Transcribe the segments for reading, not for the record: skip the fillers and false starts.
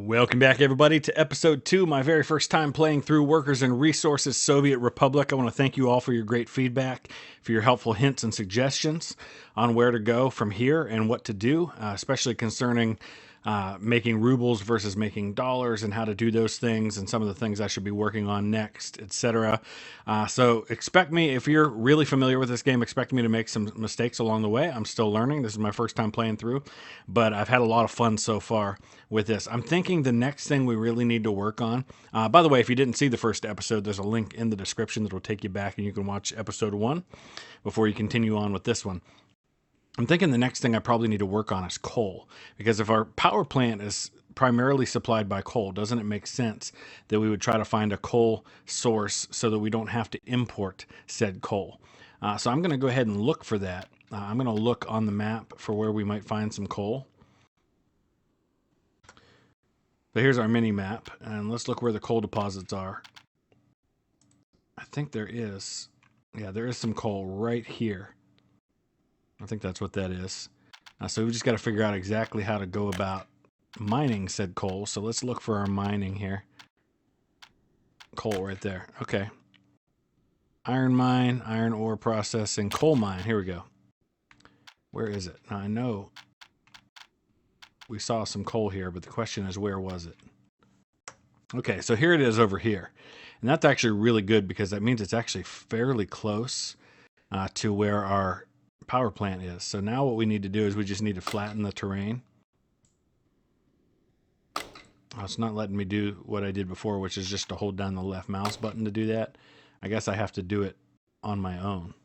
Welcome back, everybody, to episode 2, my very first time playing through Workers and Resources Soviet Republic. I want to thank you all for your great feedback, for your helpful hints and suggestions on where to go from here and what to do, especially concerning making rubles versus making dollars and how to do those things and some of the things I should be working on next, etc. So expect me, if you're really familiar with this game, expect me to make some mistakes along the way. I'm still learning. This is my first time playing through, but I've had a lot of fun so far with this. I'm thinking the next thing we really need to work on, by the way, if you didn't see the first episode, there's a link in the description that will take you back and you can watch episode 1 before you continue on with this one. I'm thinking the next thing I probably need to work on is coal, because if our power plant is primarily supplied by coal, doesn't it make sense that we would try to find a coal source so that we don't have to import said coal? So I'm going to go ahead and look for that. I'm going to look on the map for where we might find some coal. So here's our mini map, and let's look where the coal deposits are. I think there is, yeah, there is some coal right here. I think that's what that is. So we just got to figure out exactly how to go about mining said coal. So let's look for our mining here. Coal right there. Okay. Iron mine, iron ore processing, coal mine. Here we go. Where is it? Now I know we saw some coal here, but the question is, where was it? Okay, so here it is over here. And that's actually really good because that means it's actually fairly close to where our power plant is. So now what we need to do is we just need to flatten the terrain. Oh, it's not letting me do what I did before, which is just to hold down the left mouse button to do that. I guess I have to do it on my own.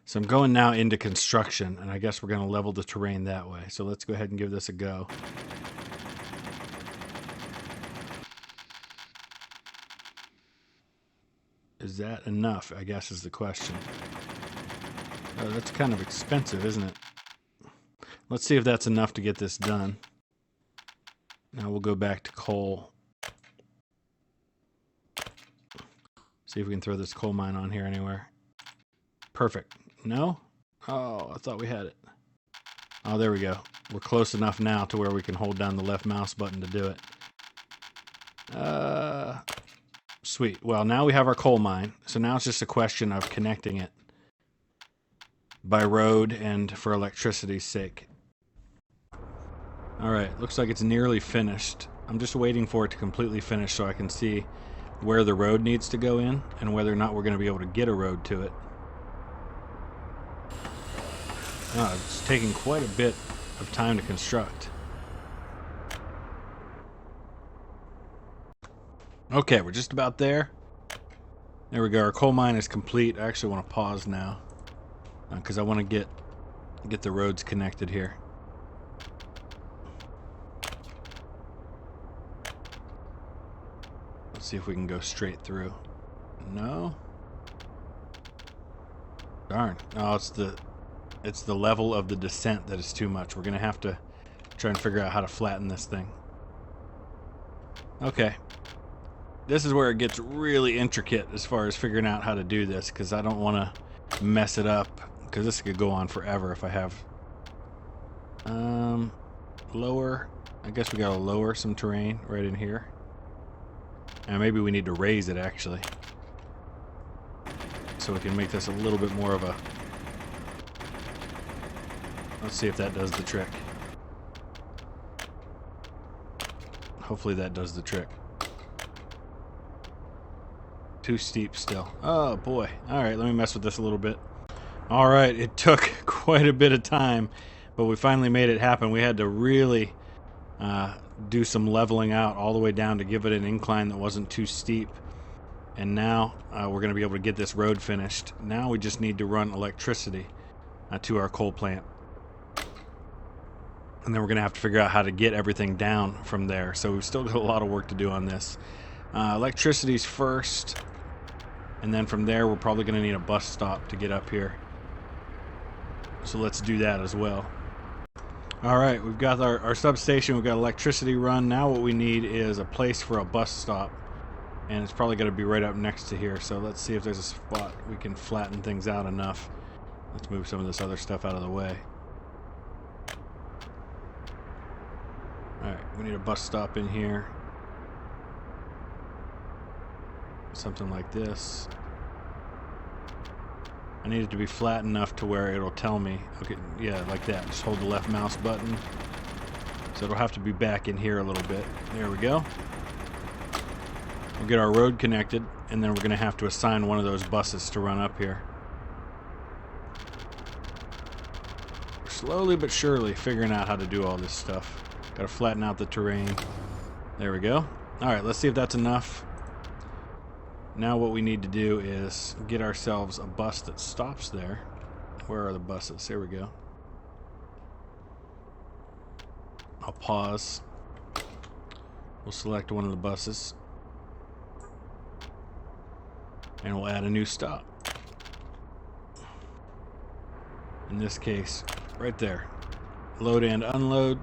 So I'm going now into construction, and I guess we're going to level the terrain that way. So let's go ahead and give this a go. Is that enough, I guess, is the question. Oh, that's kind of expensive, isn't it? Let's see if that's enough to get this done. Now we'll go back to coal. See if we can throw this coal mine on here anywhere. Perfect. No? Oh, I thought we had it. Oh, there we go. We're close enough now to where we can hold down the left mouse button to do it. Sweet. Well, now we have our coal mine. So now it's just a question of connecting it by road and for electricity's sake. All right. Looks like it's nearly finished. I'm just waiting for it to completely finish so I can see where the road needs to go in and whether or not we're going to be able to get a road to it. Oh, it's taking quite a bit of time to construct. Okay, we're just about there. There we go. Our coal mine is complete. I actually want to pause now because I want to get the roads connected here. Let's see if we can go straight through. No. Darn. Oh, it's the level of the descent that is too much. We're going to have to try and figure out how to flatten this thing. Okay. This is where it gets really intricate as far as figuring out how to do this, because I don't want to mess it up, because this could go on forever if I have lower. I guess we gotta lower some terrain right in here, and maybe we need to raise it actually so we can make this a little bit more of a, let's see if that does the trick. Hopefully that does the trick. Too steep still. Oh boy. Alright, let me mess with this a little bit. Alright, it took quite a bit of time, but we finally made it happen. We had to really do some leveling out all the way down to give it an incline that wasn't too steep. And now we're going to be able to get this road finished. Now we just need to run electricity to our coal plant. And then we're going to have to figure out how to get everything down from there. So we've still got a lot of work to do on this. Electricity's first. And then from there, we're probably going to need a bus stop to get up here. So let's do that as well. All right, we've got our substation. We've got electricity run. Now what we need is a place for a bus stop. And it's probably going to be right up next to here. So let's see if there's a spot we can flatten things out enough. Let's move some of this other stuff out of the way. we need a bus stop in here. Something like this. I need it to be flat enough to where it'll tell me. Okay, yeah, like that. Just hold the left mouse button. So it'll have to be back in here a little bit. There we go. We'll get our road connected, and then we're going to have to assign one of those buses to run up here. We're slowly but surely figuring out how to do all this stuff. Got to flatten out the terrain. There we go. Alright, let's see if that's enough. Now what we need to do is get ourselves a bus that stops there. Where are the buses? Here we go. I'll pause. We'll select one of the buses. And we'll add a new stop. In this case, right there. Load and unload.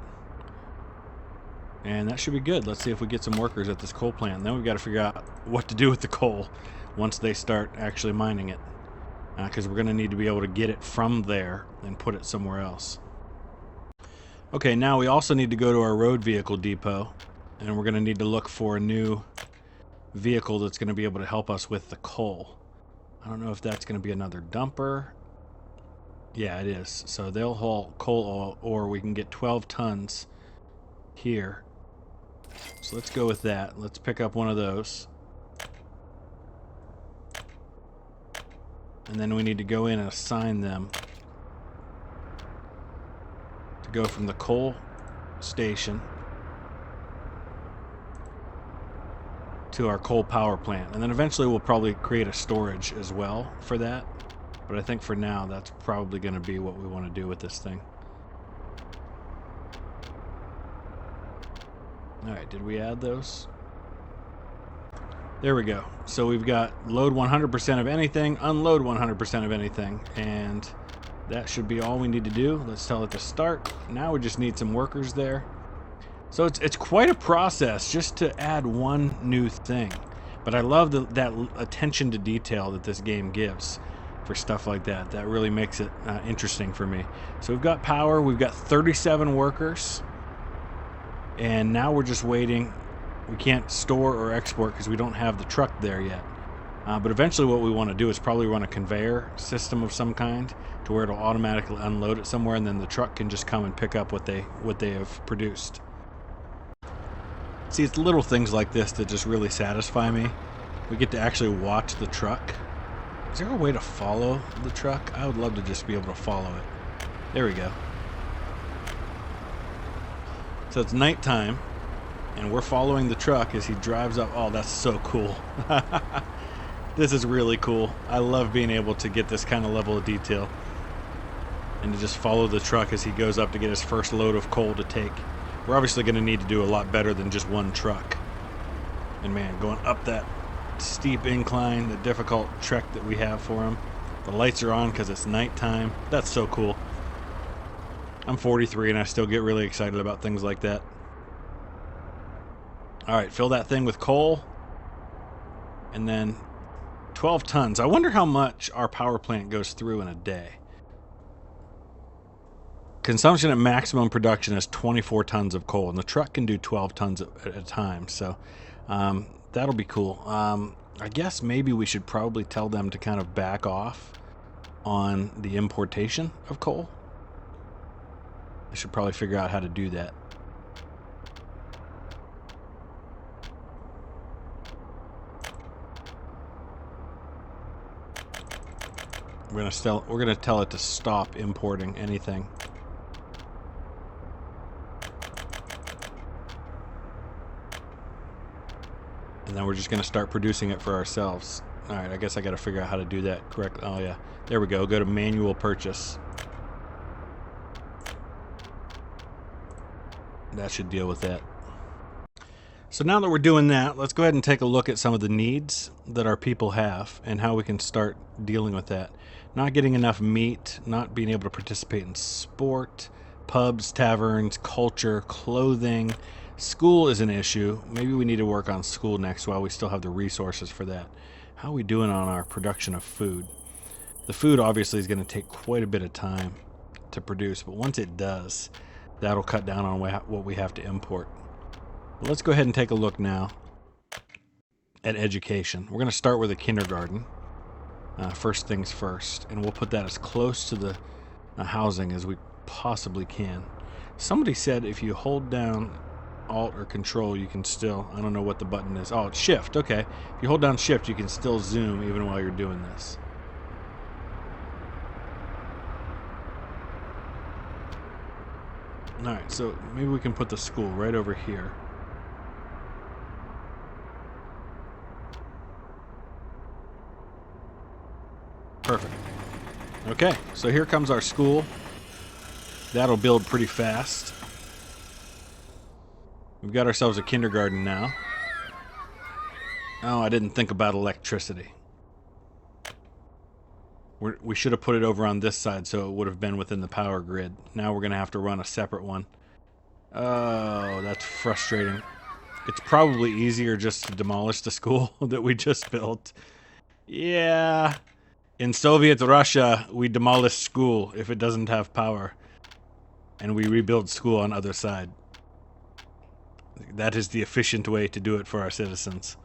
And that should be good. Let's see if we get some workers at this coal plant. Then we've got to figure out what to do with the coal once they start actually mining it. Because we're going to need to be able to get it from there and put it somewhere else. Okay, now we also need to go to our road vehicle depot. And we're going to need to look for a new vehicle that's going to be able to help us with the coal. I don't know if that's going to be another dumper. Yeah, it is. So they'll haul coal, or we can get 12 tons here. So let's go with that. Let's pick up one of those. And then we need to go in and assign them to go from the coal station to our coal power plant. And then eventually we'll probably create a storage as well for that. But I think for now that's probably going to be what we want to do with this thing. Alright, did we add those? There we go. So we've got load 100% of anything, unload 100% of anything, and that should be all we need to do. Let's tell it to start. Now we just need some workers there. So it's quite a process just to add one new thing. But I love that attention to detail that this game gives for stuff like that. That really makes it interesting for me. So we've got power, we've got 37 workers. And now we're just waiting. We can't store or export because we don't have the truck there yet. But eventually what we want to do is probably run a conveyor system of some kind to where it'll automatically unload it somewhere, and then the truck can just come and pick up what they have produced. See, it's little things like this that just really satisfy me. We get to actually watch the truck. Is there a way to follow the truck? I would love to just be able to follow it. There we go. So it's nighttime, and we're following the truck as he drives up. Oh, that's so cool. This is really cool. I love being able to get this kind of level of detail and to just follow the truck as he goes up to get his first load of coal to take. We're obviously going to need to do a lot better than just one truck. And man, going up that steep incline, the difficult trek that we have for him. The lights are on because it's nighttime. That's so cool. I'm 43 and I still get really excited about things like that. Alright, fill that thing with coal. And then 12 tons. I wonder how much our power plant goes through in a day. Consumption at maximum production is 24 tons of coal, and the truck can do 12 tons at a time. So that'll be cool. I guess maybe we should probably tell them to kind of back off on the importation of coal. I should probably figure out how to do that. We're gonna tell it to stop importing anything. And then we're just gonna start producing it for ourselves. Alright, I guess I gotta figure out how to do that correctly. Oh yeah, there we go. Go to manual purchase. That should deal with that. So now that we're doing that, let's go ahead and take a look at some of the needs that our people have and how we can start dealing with that. Not getting enough meat, not being able to participate in sport, pubs, taverns, culture, clothing. School is an issue. Maybe we need to work on school next while we still have the resources for that. How are we doing on our production of food? The food obviously is going to take quite a bit of time to produce, but once it does, that'll cut down on what we have to import. But let's go ahead and take a look now at education. We're going to start with a kindergarten. First things first. And we'll put that as close to the housing as we possibly can. Somebody said if you hold down Alt or Control, you can still... I don't know what the button is. Oh, it's Shift. Okay. If you hold down Shift, you can still zoom even while you're doing this. Alright, so maybe we can put the school right over here. Perfect. Okay, so here comes our school. That'll build pretty fast. We've got ourselves a kindergarten now. Oh, I didn't think about electricity. We should have put it over on this side so it would have been within the power grid. Now we're going to have to run a separate one. Oh, that's frustrating. It's probably easier just to demolish the school that we just built. Yeah. In Soviet Russia, we demolish school if it doesn't have power. And we rebuild school on other side. That is the efficient way to do it for our citizens.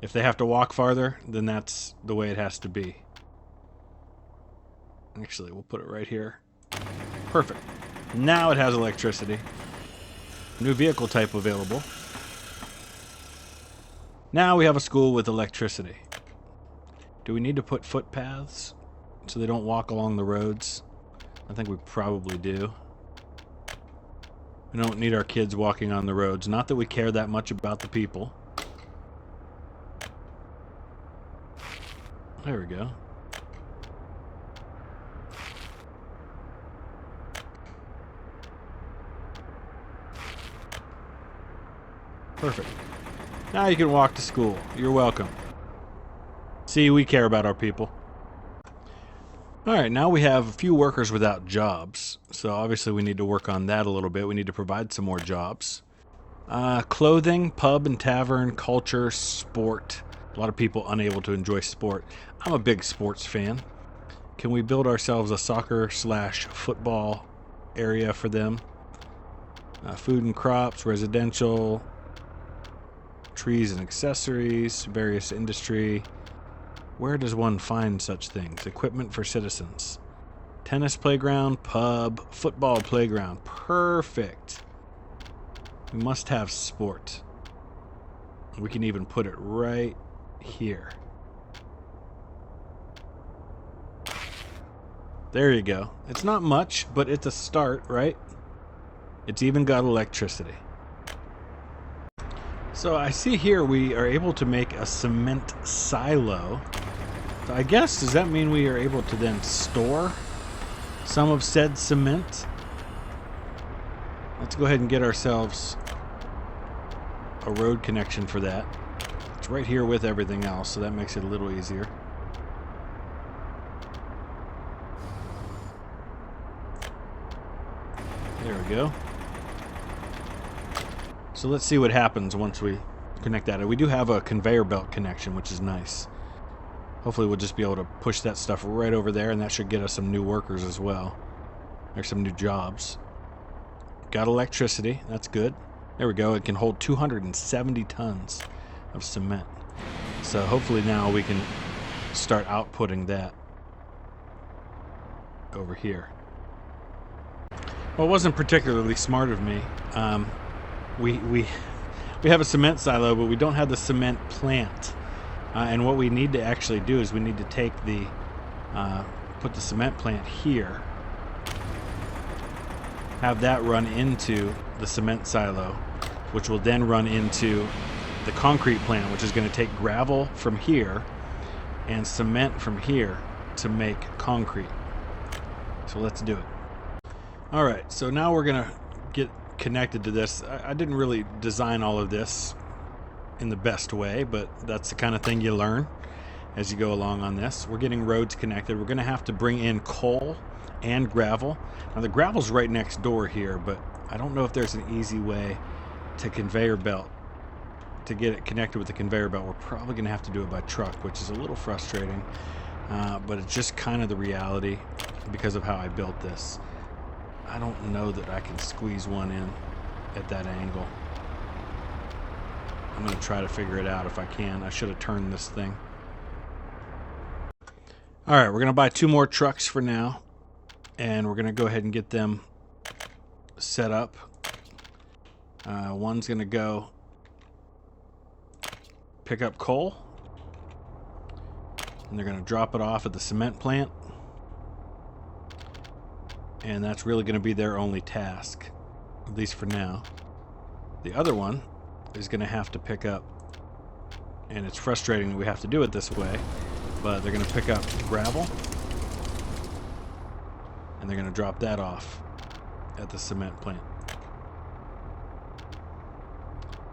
If they have to walk farther, then that's the way it has to be. Actually, we'll put it right here. Perfect. Now it has electricity. New vehicle type available. Now we have a school with electricity. Do we need to put footpaths so they don't walk along the roads? I think we probably do. We don't need our kids walking on the roads. Not that we care that much about the people. There we go. Perfect. Now you can walk to school. You're welcome. See, we care about our people. Alright, now we have a few workers without jobs. So obviously we need to work on that a little bit. We need to provide some more jobs. Clothing, pub and tavern, culture, sport. A lot of people unable to enjoy sport. I'm a big sports fan. Can we build ourselves a soccer/football area for them? Food and crops, residential, trees and accessories, various industry. Where does one find such things? Equipment for citizens. Tennis playground, pub, football playground. Perfect. We must have sport. We can even put it right here. There you go. It's not much, but it's a start, right? It's even got electricity. So I see here we are able to make a cement silo. So I guess, does that mean we are able to then store some of said cement? Let's go ahead and get ourselves a road connection for that. It's right here with everything else, so that makes it a little easier. There we go. So let's see what happens once we connect that. We do have a conveyor belt connection, which is nice. Hopefully we'll just be able to push that stuff right over there, and that should get us some new workers as well. There's some new jobs. Got electricity. That's good. There we go. It can hold 270 tons of cement. So hopefully now we can start outputting that over here. Well, it wasn't particularly smart of me. We have a cement silo, but we don't have the cement plant. And what we need to actually do is we need to take the put the cement plant here, have that run into the cement silo, which will then run into the concrete plant, which is going to take gravel from here and cement from here to make concrete. So let's do it. All right, so now we're going to get connected to this. I didn't really design all of this in the best way, but that's the kind of thing you learn as you go along on this. We're getting roads connected. We're going to have to bring in coal and gravel. Now the gravel's right next door here, but I don't know if there's an easy way to conveyor belt to get it connected with the conveyor belt. We're probably going to have to do it by truck, which is a little frustrating, but it's just kind of the reality. because of how I built this. I don't know that I can squeeze one in at that angle. I'm going to try to figure it out if I can. I should have turned this thing. Alright, we're going to buy 2 more trucks for now. And we're going to go ahead and get them set up. One's going to go pick up coal. And they're going to drop it off at the cement plant. And that's really going to be their only task, at least for now. The other one is going to have to pick up, and it's frustrating that we have to do it this way, but they're going to pick up gravel, and they're going to drop that off at the cement plant.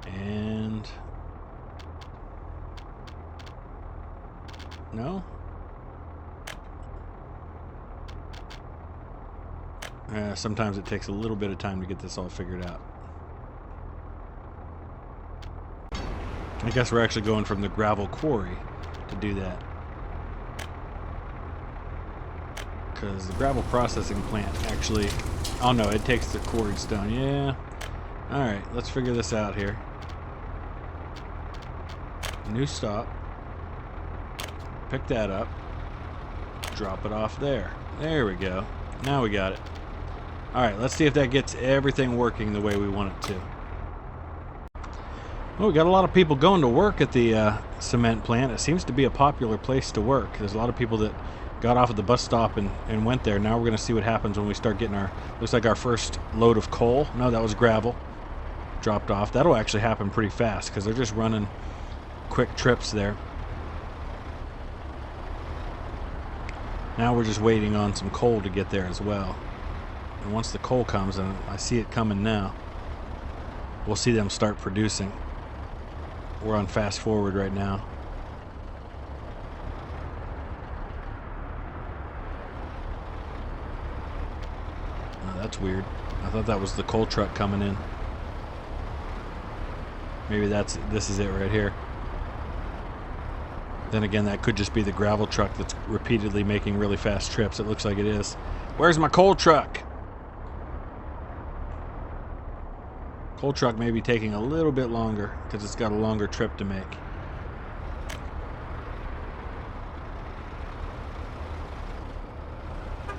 And no? Sometimes it takes a little bit of time to get this all figured out. I guess we're actually going from the gravel quarry to do that. Because the gravel processing plant actually... Oh no, it takes the quarried stone. Yeah. Alright, let's figure this out here. New stop. Pick that up. Drop it off there. There we go. Now we got it. Alright, let's see if that gets everything working the way we want it to. Well, we got a lot of people going to work at the cement plant. It seems to be a popular place to work. There's a lot of people that got off at the bus stop and went there. Now we're going to see what happens when we start getting our... Looks like our first load of coal. No, that was gravel. Dropped off. That'll actually happen pretty fast because they're just running quick trips there. Now we're just waiting on some coal to get there as well. And once the coal comes, and I see it coming now, we'll see them start producing. We're on fast forward right now. Oh, that's weird. I thought that was the coal truck coming in. Maybe this is it right here. Then again, that could just be the gravel truck that's repeatedly making really fast trips. It looks like it is. Where's my coal truck? Coal truck may be taking a little bit longer because it's got a longer trip to make.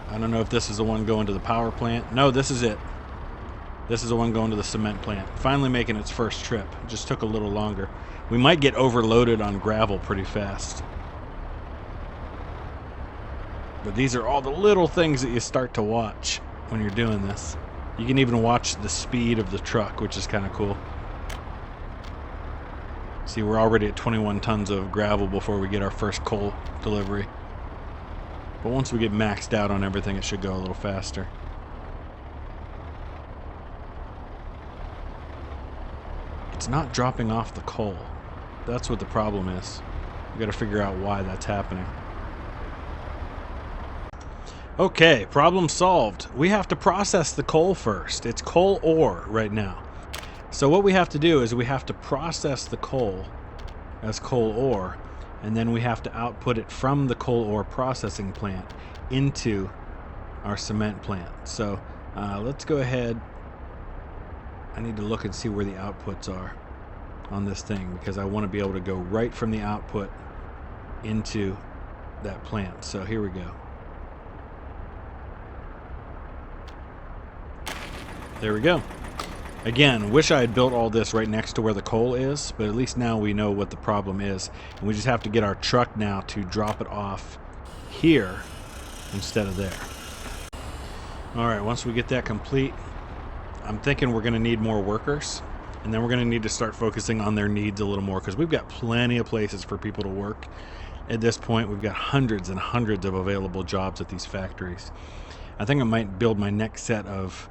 I don't know if this is the one going to the power plant. No, this is it. This is the one going to the cement plant. Finally making its first trip. It just took a little longer. We might get overloaded on gravel pretty fast. But these are all the little things that you start to watch when you're doing this. You can even watch the speed of the truck, which is kind of cool. See, we're already at 21 tons of gravel before we get our first coal delivery. But once we get maxed out on everything, it should go a little faster. It's not dropping off the coal. That's what the problem is. We got to figure out why that's happening. Okay, problem solved. We have to process the coal first. It's coal ore right now. So what we have to do is we have to process the coal as coal ore, and then we have to output it from the coal ore processing plant into our cement plant. So let's go ahead. I need to look and see where the outputs are on this thing because I want to be able to go right from the output into that plant. So here we go. There we go. Again, wish I had built all this right next to where the coal is, but at least now we know what the problem is. And we just have to get our truck now to drop it off here instead of there. Alright, once we get that complete, I'm thinking we're going to need more workers. And then we're going to need to start focusing on their needs a little more because we've got plenty of places for people to work. At this point, we've got hundreds and hundreds of available jobs at these factories. I think I might build my next set of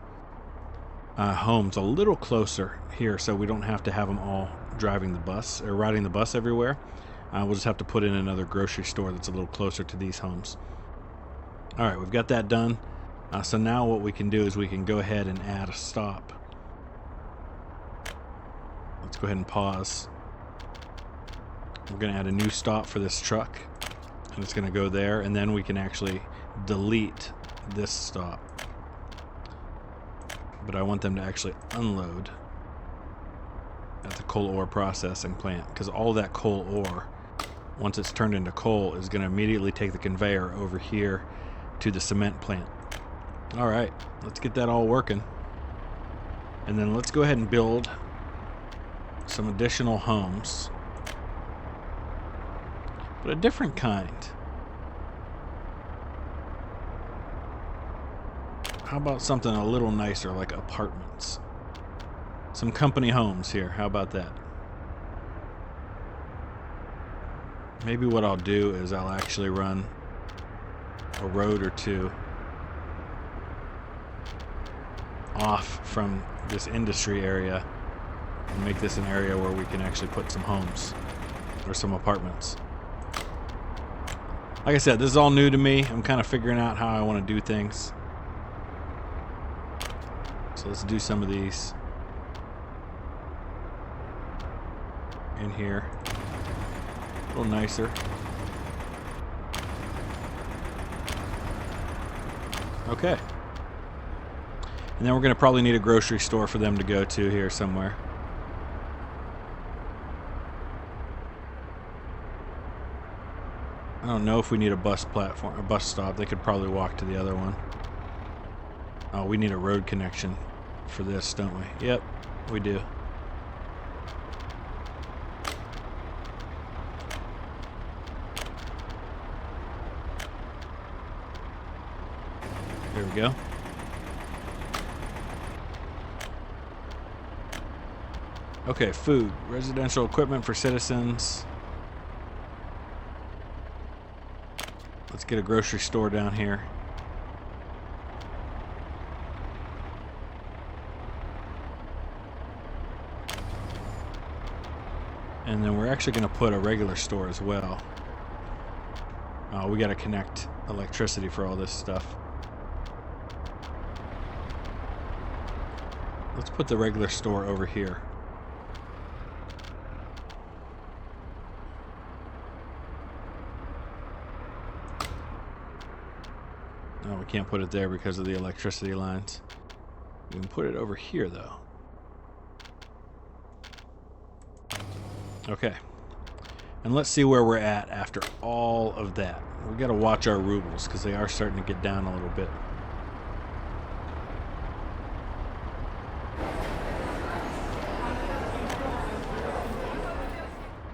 homes a little closer here so we don't have to have them all driving the bus or riding the bus everywhere. We'll just have to put in another grocery store that's a little closer to these homes. Alright, we've got that done. So now what we can do is we can go ahead and add a stop. Let's go ahead and pause. We're going to add a new stop for this truck. And it's going to go there, and then we can actually delete this stop. But I want them to actually unload at the coal ore processing plant, because all that coal ore, once it's turned into coal, is going to immediately take the conveyor over here to the cement plant. Alright, let's get that all working. And then let's go ahead and build some additional homes. But a different kind. How about something a little nicer, like apartments? Some company homes here. How about that? Maybe what I'll do is I'll actually run a road or two off from this industry area and make this an area where we can actually put some homes or some apartments. Like I said, this is all new to me. I'm kind of figuring out how I want to do things. So let's do some of these in here. A little nicer. Okay. And then we're going to probably need a grocery store for them to go to here somewhere. I don't know if we need a bus platform, a bus stop. They could probably walk to the other one. Oh, we need a road connection for this, don't we? Yep, we do. There we go. Okay, food. Residential equipment for citizens. Let's get a grocery store down here. And then we're actually going to put a regular store as well. We got to connect electricity for all this stuff. Let's put the regular store over here. No, we can't put it there because of the electricity lines. We can put it over here, though. Okay. And let's see where we're at after all of that. We got to watch our rubles because they are starting to get down a little bit.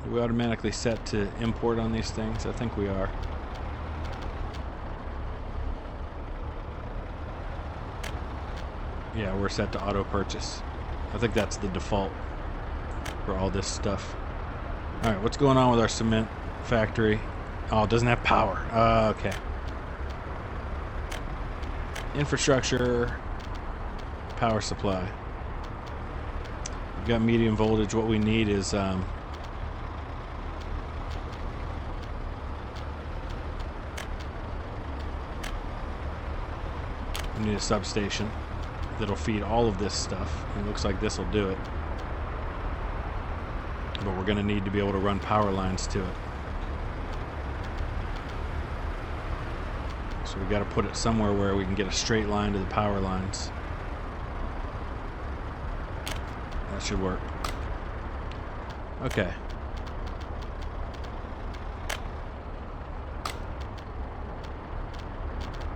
Are we automatically set to import on these things? I think we are. Yeah, we're set to auto purchase. I think that's the default for all this stuff. Alright, what's going on with our cement factory? Oh, it doesn't have power. Okay. Infrastructure. Power supply. We've got medium voltage. What we need is we need a substation that'll feed all of this stuff. It looks like this will do it. But we're going to need to be able to run power lines to it. So we got to put it somewhere where we can get a straight line to the power lines. That should work. Okay.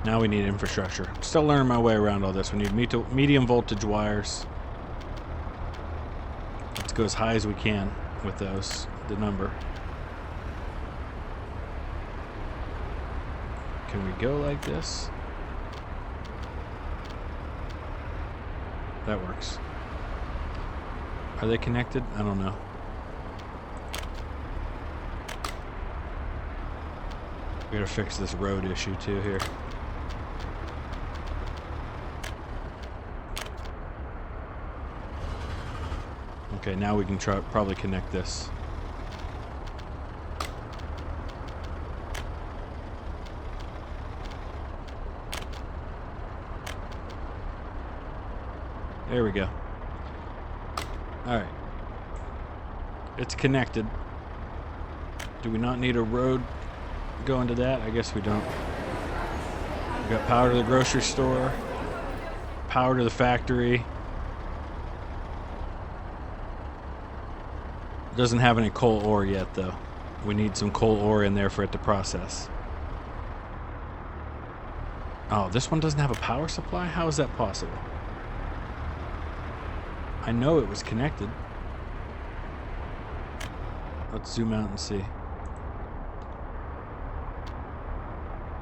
Now we need infrastructure. Still learning my way around all this. We need medium voltage wires. Let's go as high as we can with those, the number. Can we go like this? That works. Are they connected? I don't know. We gotta fix this road issue too here. Okay, now we can probably connect this. There we go. Alright. It's connected. Do we not need a road going to that? I guess we don't. We got power to the grocery store, power to the factory. Doesn't have any coal ore yet, though. We need some coal ore in there for it to process. Oh, this one doesn't have a power supply? How is that possible? I know it was connected. Let's zoom out and see.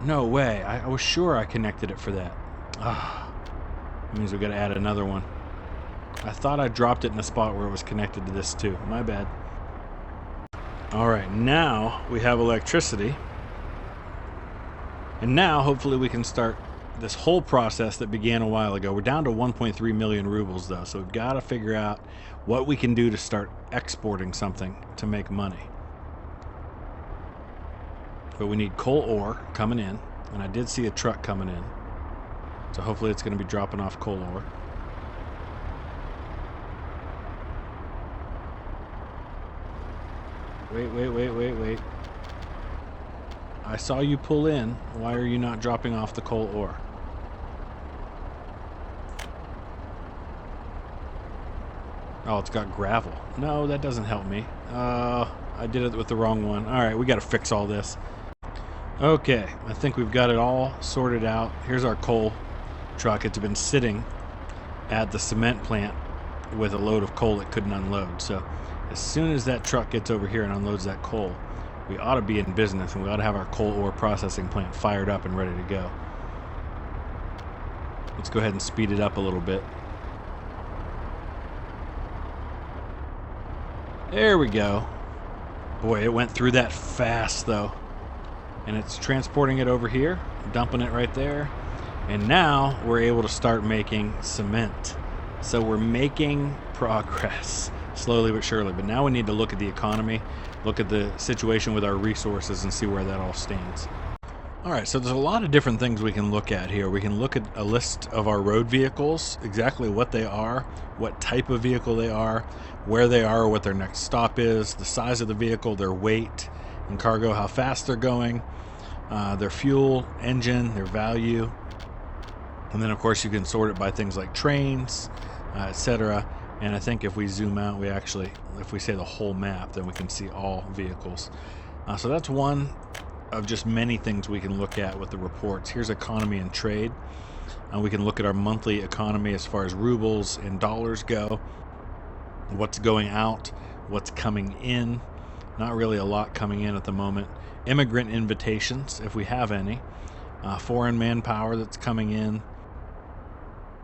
No way. I was sure I connected it for that. Ah, that means we gotta add another one. I thought I dropped it in a spot where it was connected to this too. My bad. Alright, now we have electricity. And now, hopefully, we can start this whole process that began a while ago. We're down to 1.3 million rubles, though, so we've got to figure out what we can do to start exporting something to make money. But we need coal ore coming in, and I did see a truck coming in. So hopefully it's going to be dropping off coal ore. Wait. I saw you pull in. Why are you not dropping off the coal ore? Oh, it's got gravel. No, that doesn't help me. I did it with the wrong one. Alright, we got to fix all this. Okay, I think we've got it all sorted out. Here's our coal truck. It's been sitting at the cement plant with a load of coal it couldn't unload. So as soon as that truck gets over here and unloads that coal, we ought to be in business, and we ought to have our coal ore processing plant fired up and ready to go. Let's go ahead and speed it up a little bit. There we go. Boy, it went through that fast, though. And it's transporting it over here, dumping it right there. And now we're able to start making cement. So we're making progress, slowly but surely. But now we need to look at the economy, look at the situation with our resources, and see where that all stands. Alright, so there's a lot of different things we can look at here. We can look at a list of our road vehicles, exactly what they are, what type of vehicle they are, where they are, what their next stop is, the size of the vehicle, their weight and cargo, how fast they're going, their fuel, engine, their value. And then, of course, you can sort it by things like trains, etc. And I think if we zoom out, we actually, if we say the whole map, then we can see all vehicles. So that's one of just many things we can look at with the reports. Here's economy and trade. We can look at our monthly economy as far as rubles and dollars go. What's going out, what's coming in. Not really a lot coming in at the moment. Immigrant invitations, if we have any. Foreign manpower that's coming in.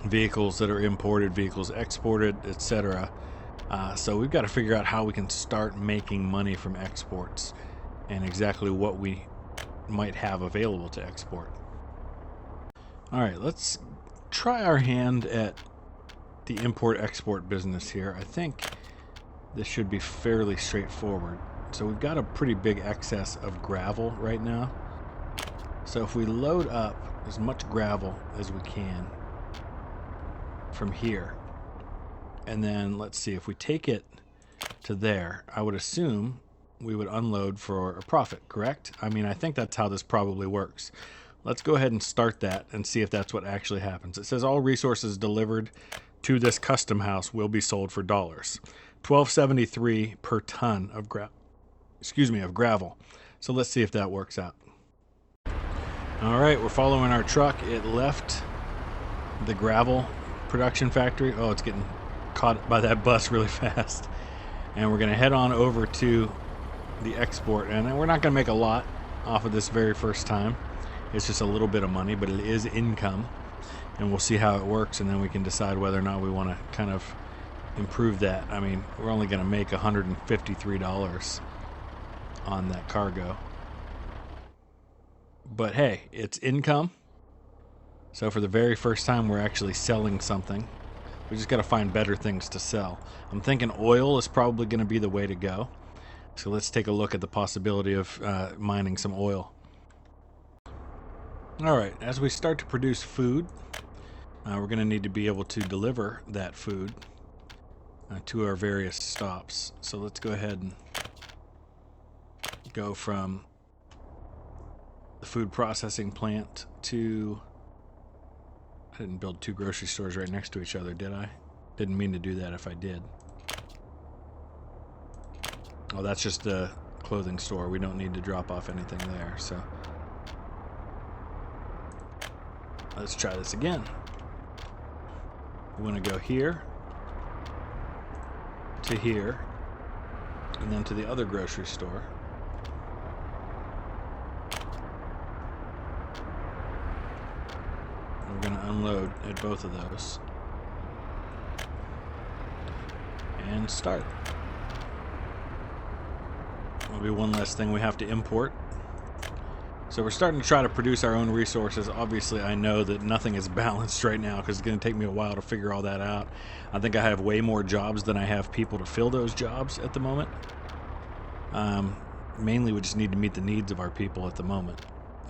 Vehicles that are imported, vehicles exported, etc. So we've got to figure out how we can start making money from exports and exactly what we might have available to export. Alright, let's try our hand at the import-export business here. I think this should be fairly straightforward. So we've got a pretty big excess of gravel right now. So if we load up as much gravel as we can from here, and then let's see, if we take it to there, I would assume we would unload for a profit, correct? I mean, I think that's how this probably works. Let's go ahead and start that and see if that's what actually happens. It says all resources delivered to this custom house will be sold for dollars. $12.73 per ton of gravel. So let's see if that works out. All right, we're following our truck. It left the gravel production factory. Oh, it's getting caught by that bus really fast. And we're going to head on over to the export. And we're not going to make a lot off of this very first time. It's just a little bit of money, but it is income. And we'll see how it works, and then we can decide whether or not we want to kind of improve that. I mean, we're only going to make $153 on that cargo. But hey, it's income. So for the very first time, we're actually selling something. We just got to find better things to sell. I'm thinking oil is probably going to be the way to go. So let's take a look at the possibility of mining some oil. Alright, as we start to produce food, we're going to need to be able to deliver that food to our various stops. So let's go ahead and go from the food processing plant to didn't build 2 grocery stores right next to each other, did I? Didn't mean to do that if I did. Oh, that's just a clothing store. We don't need to drop off anything there, so. Let's try this again. We want to go here, to here, and then to the other grocery store. We're going to unload at both of those. And start. That'll be one less thing we have to import. So we're starting to try to produce our own resources. Obviously, I know that nothing is balanced right now because it's going to take me a while to figure all that out. I think I have way more jobs than I have people to fill those jobs at the moment. Mainly, we just need to meet the needs of our people at the moment.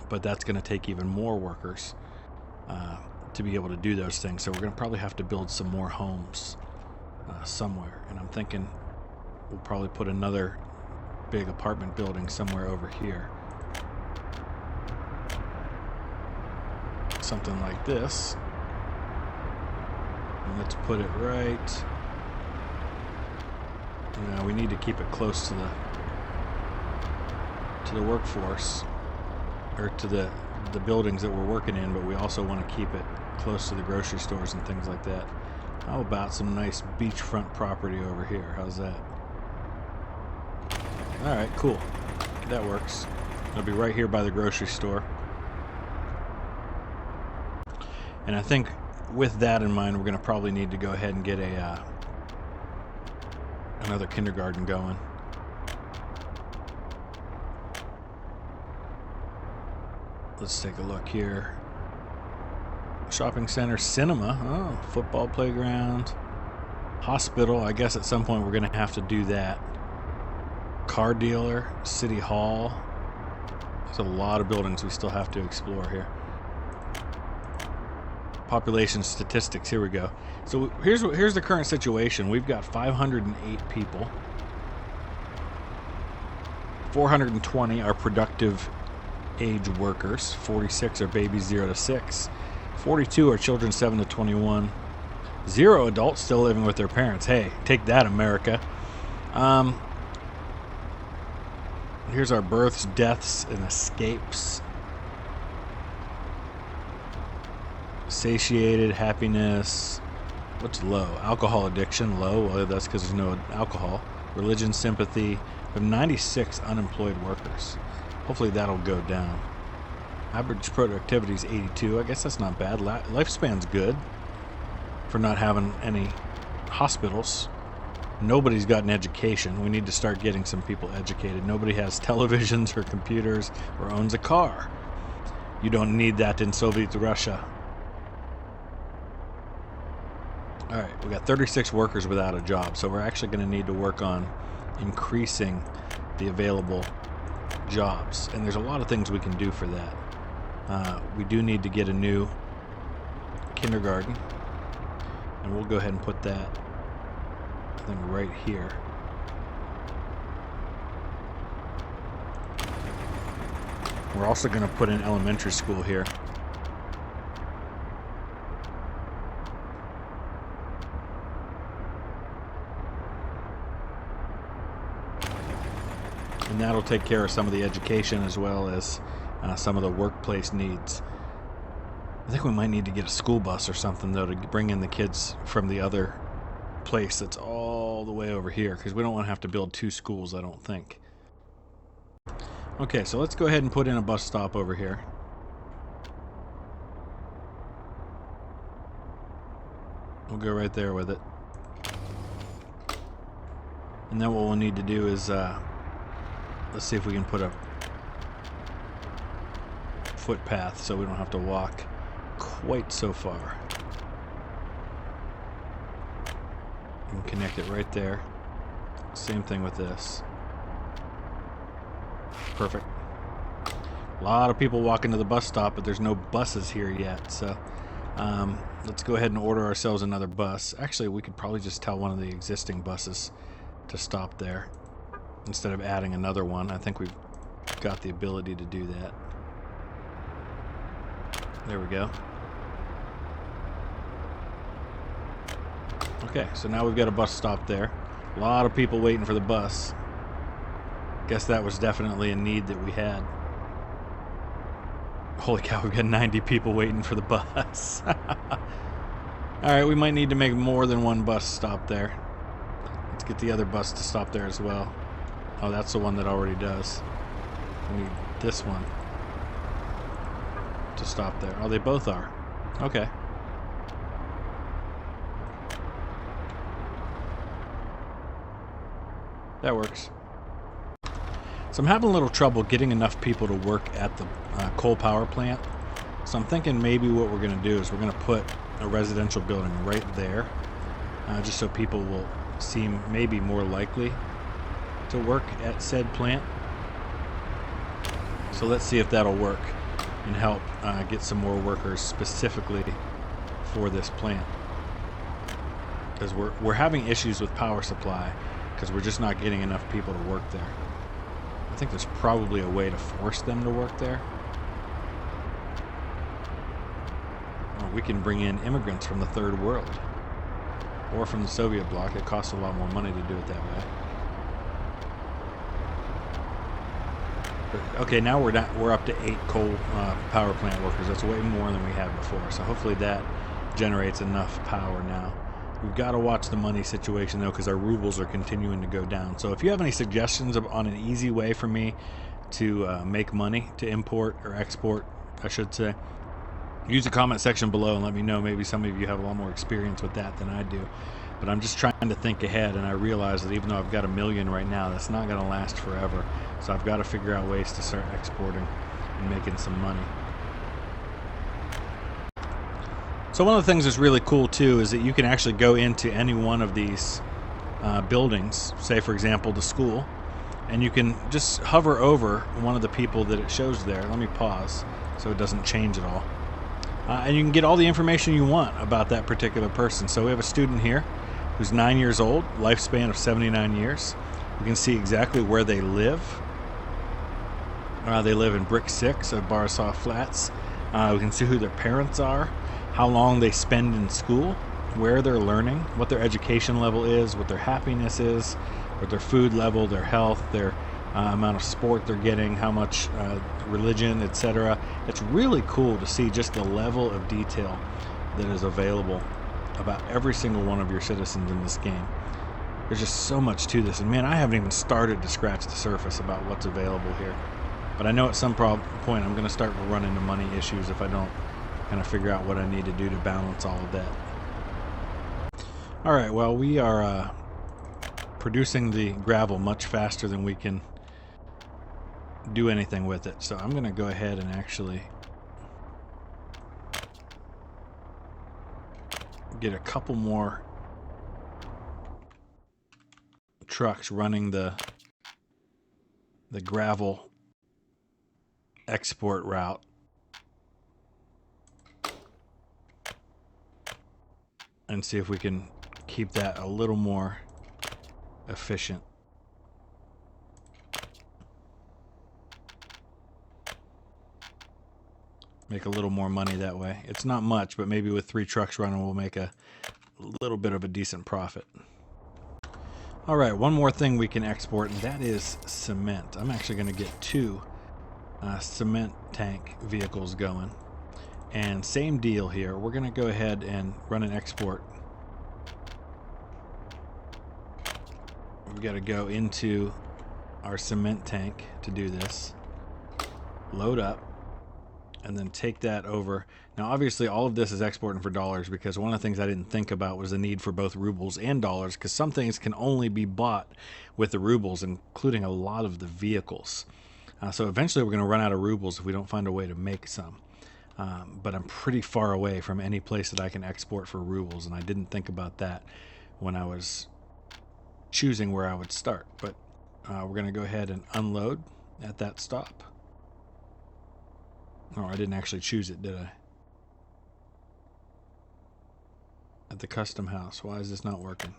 But that's going to take even more workers to be able to do those things. So we're going to probably have to build some more homes somewhere. And I'm thinking we'll probably put another big apartment building somewhere over here. Something like this. And let's put it right. Now we need to keep it close to the workforce, or to the buildings that we're working in, but we also want to keep it close to the grocery stores and things like that. How about some nice beachfront property over here? How's that? All right, cool. That works. It'll be right here by the grocery store. And I think with that in mind, we're going to probably need to go ahead and get another kindergarten going. Let's take a look here. Shopping center, cinema, oh, football playground, hospital. I guess at some point we're going to have to do that. Car dealer, city hall. There's a lot of buildings we still have to explore here. Population statistics, here we go. So here's the current situation. We've got 508 people. 420 are productive age workers. 46 are babies 0 to 6. 42 are children 7 to 21. 0 adults still living with their parents. Hey, take that, America. Here's our births, deaths, and escapes. Satiated, happiness. What's low? Alcohol addiction, low. Well, that's because there's no alcohol. Religion, sympathy. We have 96 unemployed workers. Hopefully that'll go down. Average productivity is 82. I guess that's not bad. Lifespan's good for not having any hospitals. Nobody's got an education. We need to start getting some people educated. Nobody has televisions or computers or owns a car. You don't need that in Soviet Russia. Alright, we got 36 workers without a job, so we're actually going to need to work on increasing the available jobs. And there's a lot of things we can do for that. We do need to get a new kindergarten, and we'll go ahead and put that thing right here. We're also going to put an elementary school here. And that'll take care of some of the education as well as some of the workplace needs. I think we might need to get a school bus or something, though, to bring in the kids from the other place that's all the way over here, because we don't want to have to build 2 schools, I don't think. Okay, so let's go ahead and put in a bus stop over here. We'll go right there with it. And then what we'll need to do is let's see if we can put a footpath so we don't have to walk quite so far. And connect it right there. Same thing with this. Perfect. A lot of people walking to the bus stop, but there's no buses here yet. So let's go ahead and order ourselves another bus. Actually, we could probably just tell one of the existing buses to stop there instead of adding another one. I think we've got the ability to do that. There we go. Okay, so now we've got a bus stop there. A lot of people waiting for the bus. Guess that was definitely a need that we had. Holy cow, we've got 90 people waiting for the bus. Alright, we might need to make more than one bus stop there. Let's get the other bus to stop there as well. Oh, that's the one that already does. We need this one to stop there. Oh, they both are. Okay. That works. So I'm having a little trouble getting enough people to work at the coal power plant. So I'm thinking maybe what we're going to do is we're going to put a residential building right there, just so people will seem maybe more likely to work at said plant. So let's see if that'll work and help get some more workers specifically for this plant. Because we're having issues with power supply because we're just not getting enough people to work there. I think there's probably a way to force them to work there. Or we can bring in immigrants from the third world or from the Soviet bloc. It costs a lot more money to do it that way. But, okay, now we're up to 8 coal power plant workers. That's way more than we had before. So hopefully that generates enough power now. We've got to watch the money situation, though, because our rubles are continuing to go down. So if you have any suggestions on an easy way for me to make money, to import or export, I should say, use the comment section below and let me know. Maybe some of you have a lot more experience with that than I do. But I'm just trying to think ahead, and I realize that even though I've got 1 million right now, that's not going to last forever. So I've got to figure out ways to start exporting and making some money. So one of the things that's really cool too is that you can actually go into any one of these buildings, say for example the school, and you can just hover over one of the people that it shows there. Let me pause so it doesn't change at all. And you can get all the information you want about that particular person. So we have a student here who's 9 years old, lifespan of 79 years. We can see exactly where they live. They live in Brick 6 of Barasaw Flats. We can see who their parents are, how long they spend in school, where they're learning, what their education level is, what their happiness is, what their food level, their health, their amount of sport they're getting, how much religion, etc. It's really cool to see just the level of detail that is available about every single one of your citizens in this game. There's just so much to this, and man, I haven't even started to scratch the surface about what's available here. But I know at some point I'm going to start to run into money issues if I don't kind of figure out what I need to do to balance all of that. Alright, well, we are producing the gravel much faster than we can do anything with it. So I'm going to go ahead and actually get a couple more trucks running the gravel export route. And see if we can keep that a little more efficient. Make a little more money that way. It's not much, but maybe with 3 trucks running, we'll make a little bit of a decent profit. All right, one more thing we can export, and that is cement. I'm actually going to get 2 cement tank vehicles going. And same deal here. We're going to go ahead and run an export. We've got to go into our cement tank to do this. Load up. And then take that over. Now, obviously, all of this is exporting for dollars because one of the things I didn't think about was the need for both rubles and dollars, because some things can only be bought with the rubles, including a lot of the vehicles. So eventually we're going to run out of rubles if we don't find a way to make some. But I'm pretty far away from any place that I can export for rubles, and I didn't think about that when I was choosing where I would start. But we're going to go ahead and unload at that stop. Oh, I didn't actually choose it, did I? At the custom house. Why is this not working?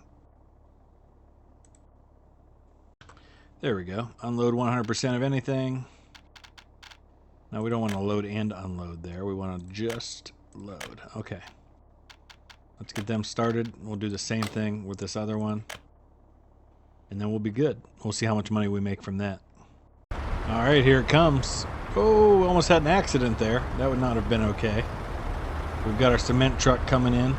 There we go. Unload 100% of anything. Now we don't want to load and unload there. We want to just load. Okay. Let's get them started. We'll do the same thing with this other one. And then we'll be good. We'll see how much money we make from that. All right, here it comes. Oh, we almost had an accident there. That would not have been okay. We've got our cement truck coming in.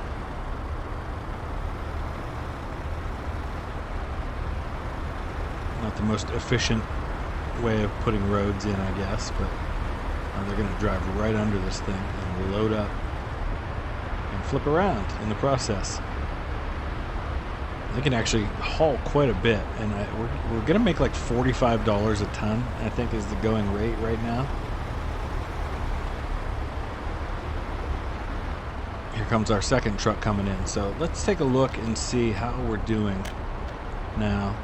Not the most efficient way of putting roads in, I guess, but they're going to drive right under this thing and load up and flip around in the process. They can actually haul quite a bit, and we're going to make like $45 a ton, I think is the going rate right now. Here comes our second truck coming in, so let's take a look and see how we're doing now.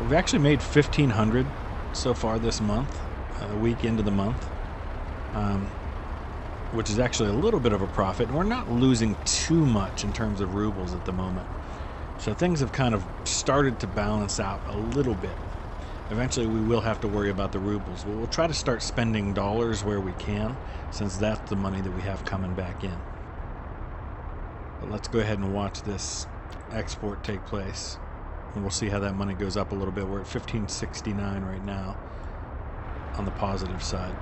We've actually made $1,500 so far this month, a week into the month, which is actually a little bit of a profit. We're not losing too much in terms of rubles at the moment. So things have kind of started to balance out a little bit. Eventually we will have to worry about the rubles. We'll try to start spending dollars where we can, since that's the money that we have coming back in. But let's go ahead and watch this export take place. And we'll see how that money goes up a little bit. We're at 1569 right now on the positive side.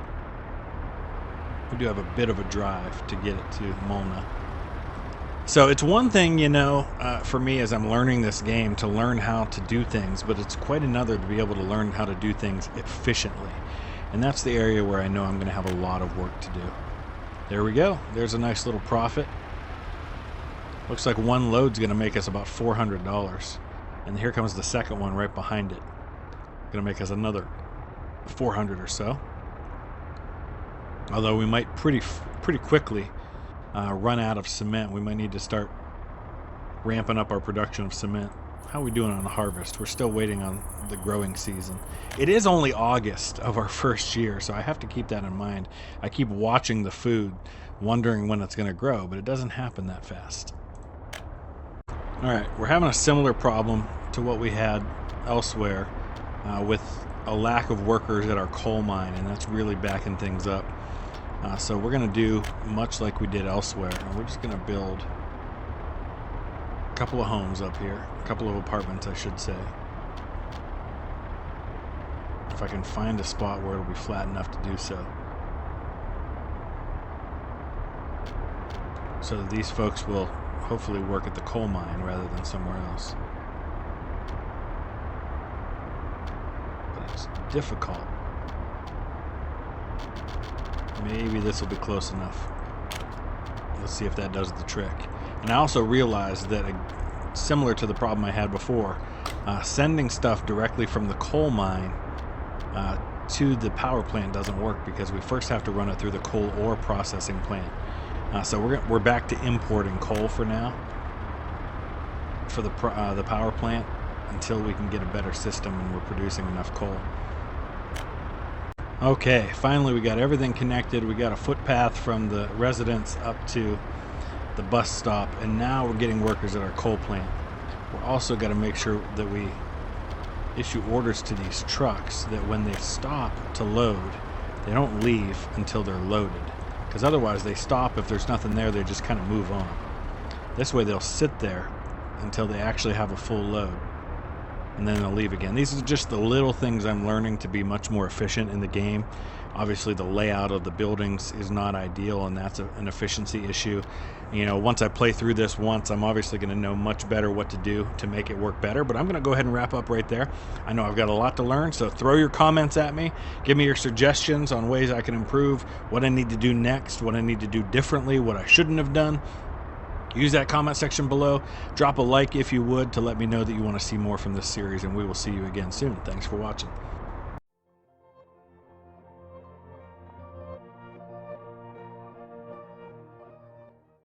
We do have a bit of a drive to get it to Molna. So it's one thing, you know, for me as I'm learning this game, to learn how to do things, but it's quite another to be able to learn how to do things efficiently. And that's the area where I know I'm going to have a lot of work to do. There we go. There's a nice little profit. Looks like one load's going to make us about $400. And here comes the second one right behind it. Going to make us another 400 or so. Although we might pretty quickly run out of cement. We might need to start ramping up our production of cement. How are we doing on the harvest? We're still waiting on the growing season. It is only August of our first year, so I have to keep that in mind. I keep watching the food, wondering when it's going to grow, but it doesn't happen that fast. Alright, we're having a similar problem to what we had elsewhere with a lack of workers at our coal mine, and that's really backing things up. So we're going to do much like we did elsewhere, and we're just going to build a couple of homes up here, a couple of apartments I should say. If I can find a spot where it'll be flat enough to do so. So that these folks will hopefully work at the coal mine rather than somewhere else. But it's difficult. Maybe this will be close enough. Let's see if that does the trick. And I also realized that, similar to the problem I had before, sending stuff directly from the coal mine to the power plant doesn't work, because we first have to run it through the coal ore processing plant. So we're back to importing coal for now for the power plant until we can get a better system and we're producing enough coal. Okay, finally we got everything connected. We got a footpath from the residence up to the bus stop, and now we're getting workers at our coal plant. We're also got to make sure that we issue orders to these trucks that when they stop to load, they don't leave until they're loaded. Because otherwise they stop, if there's nothing there, they just kind of move on. This way they'll sit there until they actually have a full load, and then they'll leave again. These are just the little things I'm learning to be much more efficient in the game. Obviously the layout of the buildings is not ideal, and that's an efficiency issue. You know, once I play through this once, I'm obviously going to know much better what to do to make it work better, but I'm going to go ahead and wrap up right there. I know I've got a lot to learn, so throw your comments at me. Give me your suggestions on ways I can improve, what I need to do next, what I need to do differently, what I shouldn't have done. Use that comment section below. Drop a like if you would to let me know that you want to see more from this series, and we will see you again soon. Thanks for watching.